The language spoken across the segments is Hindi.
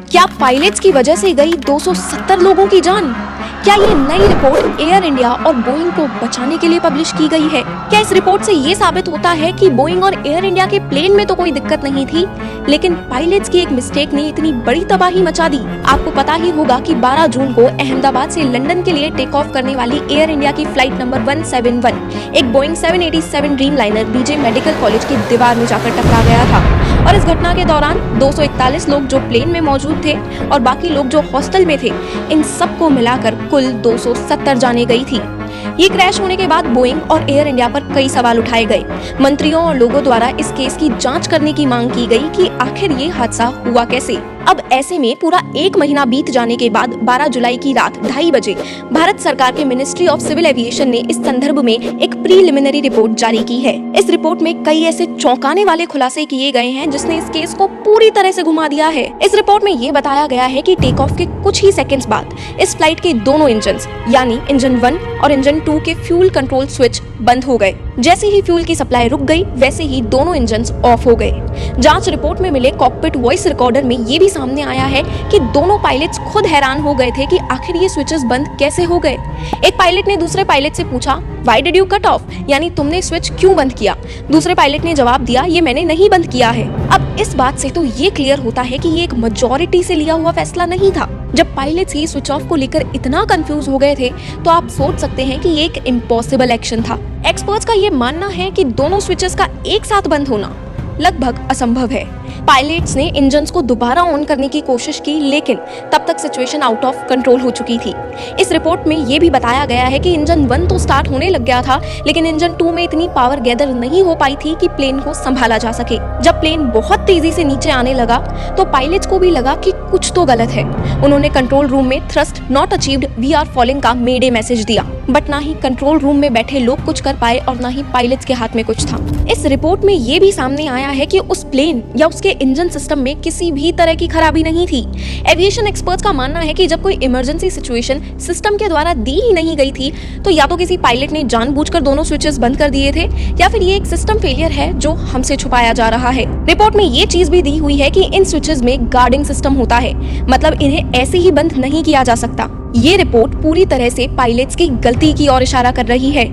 क्या पायलट्स की वजह से गई 270 लोगों की जान? क्या ये नई रिपोर्ट एयर इंडिया और बोइंग को बचाने के लिए पब्लिश की गई है? क्या इस रिपोर्ट से ये साबित होता है कि बोइंग और एयर इंडिया के प्लेन में तो कोई दिक्कत नहीं थी, लेकिन पायलट्स की एक मिस्टेक ने इतनी बड़ी तबाही मचा दी? आपको पता ही होगा कि 12 जून को अहमदाबाद से लंदन के लिए टेक ऑफ करने वाली एयर इंडिया की फ्लाइट नंबर 171 एक Boeing 787 Dreamliner BJ medical college की दीवार में जाकर टकरा गया था। और इस घटना के दौरान 241 लोग जो प्लेन में मौजूद थे और बाकी लोग जो हॉस्टल में थे, इन सबको मिलाकर कुल 270 जानें गई थी। ये क्रैश होने के बाद बोइंग और एयर इंडिया पर कई सवाल उठाए गए। मंत्रियों और लोगों द्वारा इस केस की जांच करने की मांग की गई कि आखिर ये हादसा हुआ कैसे। अब ऐसे में पूरा 1 महीना बीत जाने के बाद 12 जुलाई की रात 2:30 बजे भारत सरकार के मिनिस्ट्री ऑफ सिविल एविएशन ने इस संदर्भ में एक प्रीलिमिनरी रिपोर्ट जारी की है। इस रिपोर्ट में कई ऐसे चौंकाने वाले खुलासे किए गए हैं जिसने इस केस को पूरी तरह से घुमा दिया है। इस रिपोर्ट में ये बताया गया है कि टेक ऑफ के कुछ ही सेकंड्स बाद इस फ्लाइट के दोनों इंजन यानी इंजन 1 और इंजन 2 के फ्यूल कंट्रोल स्विच बंद हो गए। जैसे ही फ्यूल की सप्लाई रुक गई, वैसे ही दोनों इंजन ऑफ हो गए। जांच रिपोर्ट में मिले कॉकपिट वॉइस रिकॉर्डर में ये भी सामने आया है कि दोनों पायलट्स खुद हैरान हो गए थे कि आखिर ये स्विचेस बंद कैसे हो गए। एक पायलट ने दूसरे पायलट से पूछा, why did you cut off, यानी तुमने स्विच क्यों बंद किया? दूसरे पायलट ने जवाब दिया, ये मैंने नहीं बंद किया है। अब इस बात से तो ये क्लियर होता है कि ये एक मेजॉरिटी से लिया हुआ फैसला नहीं था। जब पायलट्स ही स्विच ऑफ को लेकर इतना कंफ्यूज हो गए थे, तो आप सोच सकते हैं कि ये एक इम्पॉसिबल एक्शन था। एक्सपर्ट्स का ये मानना है कि दोनों स्विचेस का एक साथ बंद होना लगभग असंभव है। पायलट्स ने इंजन्स को दोबारा ऑन करने की कोशिश की, लेकिन तब तक सिचुएशन आउट ऑफ कंट्रोल हो चुकी थी। इस रिपोर्ट में ये भी बताया गया है कि इंजन 1 तो स्टार्ट होने लग गया था, लेकिन इंजन 2 में इतनी पावर गैदर नहीं हो पाई थी कि प्लेन को संभाला जा सके। जब प्लेन बहुत तेजी से नीचे आने लगा तो पायलट्स को भी लगा कि कुछ तो गलत है। उन्होंने कंट्रोल रूम में thrust not achieved, we are falling का मेडे मैसेज दिया, बट ना ही कंट्रोल रूम में बैठे लोग कुछ कर पाए और ना ही पायलट्स के हाथ में कुछ था। इस रिपोर्ट में ये भी सामने आया है कि उस प्लेन या उसके इंजन सिस्टम में किसी भी तरह की खराबी नहीं थी। एविएशन एक्सपर्ट्स का मानना है कि जब कोई इमरजेंसी सिचुएशन सिस्टम के द्वारा दी ही नहीं गई थी, तो या तो किसी पायलट ने जानबूझकर दोनों स्विचेस बंद कर दिए थे, या फिर ये एक सिस्टम फेलियर है जो हमसे छुपाया जा रहा है। रिपोर्ट में ये चीज भी दी हुई है कि इन स्विचेस में गार्डिंग सिस्टम होता है, मतलब इन्हें ऐसे ही बंद नहीं किया जा सकता। ये रिपोर्ट पूरी तरह से पायलट्स की गलती की ओर इशारा कर रही है।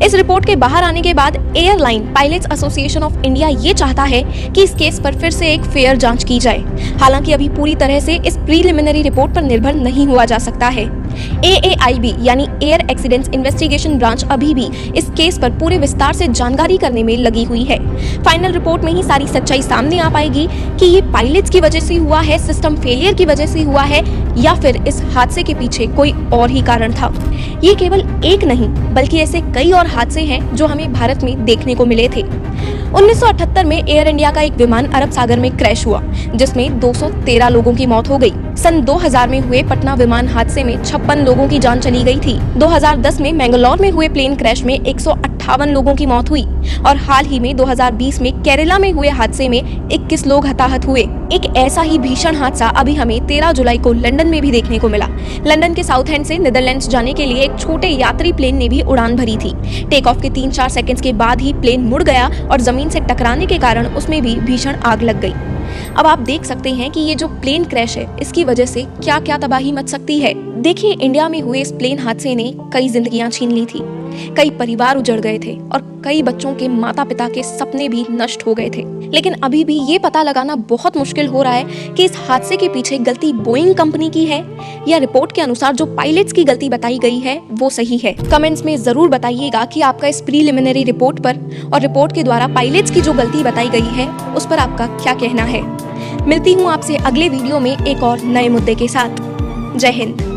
इस रिपोर्ट के बाहर आने के बाद airline pilots association of India ये चाहता है कि इस केस पर फिर से एक फेयर जांच की जाए। हालांकि अभी पूरी तरह से इस प्रीलिमिनरी रिपोर्ट पर निर्भर नहीं हुआ जा सकता है। AAIB यानी एयर एक्सीडेंट्स इन्वेस्टिगेशन ब्रांच अभी भी इस केस पर पूरे विस्तार से जानकारी करने में लगी हुई है। फाइनल रिपोर्ट में ही सारी सच्चाई सामने आ पाएगी कि ये पायलट्स की वजह से हुआ है, सिस्टम फेलियर की वजह से हुआ है, या फिर इस हादसे के पीछे कोई और ही कारण था। ये केवल एक नहीं बल्कि ऐसे कई और हादसे हैं जो हमें भारत में देखने को मिले थे। 1978 में एयर इंडिया का एक विमान अरब सागर में क्रैश हुआ, जिसमें 213 लोगों की मौत हो गई। सन 2000 में हुए पटना विमान हादसे में 56 लोगों की जान चली गई थी। 2010 में मैंगलोर में हुए प्लेन क्रैश में 158 लोगों की मौत हुई और हाल ही में 2020 में केरला में हुए हादसे में 21 लोग हताहत हुए। एक ऐसा ही भीषण हादसा अभी हमें 13 जुलाई को लंदन में भी देखने को मिला। लंदन के साउथ एंड से नीदरलैंड्स जाने के लिए एक छोटे यात्री प्लेन ने भी उड़ान भरी थी। टेक ऑफ के 3-4 सेकंड्स के बाद ही प्लेन मुड़ गया और जमीन से टकराने के कारण उसमें भी भीषण आग लग गई। अब आप देख सकते हैं कि ये जो प्लेन क्रैश है, इसकी वजह से क्या क्या तबाही मच सकती है। देखिए, इंडिया में हुए इस प्लेन हादसे ने कई जिंदगियां छीन ली थी, कई परिवार उजड़ गए थे और कई बच्चों के माता पिता के सपने भी नष्ट हो गए थे। लेकिन अभी भी ये पता लगाना बहुत मुश्किल हो रहा है कि इस हादसे के पीछे गलती बोइंग कंपनी की है या रिपोर्ट के अनुसार जो पायलट्स की गलती बताई गई है वो सही है। कमेंट्स में जरूर बताइएगा कि आपका इस प्रीलिमिनरी रिपोर्ट पर और रिपोर्ट के द्वारा पायलट्स की जो गलती बताई गई है उस पर आपका क्या कहना है। मिलती हूँ आपसे अगले वीडियो में एक और नए मुद्दे के साथ। जय हिंद।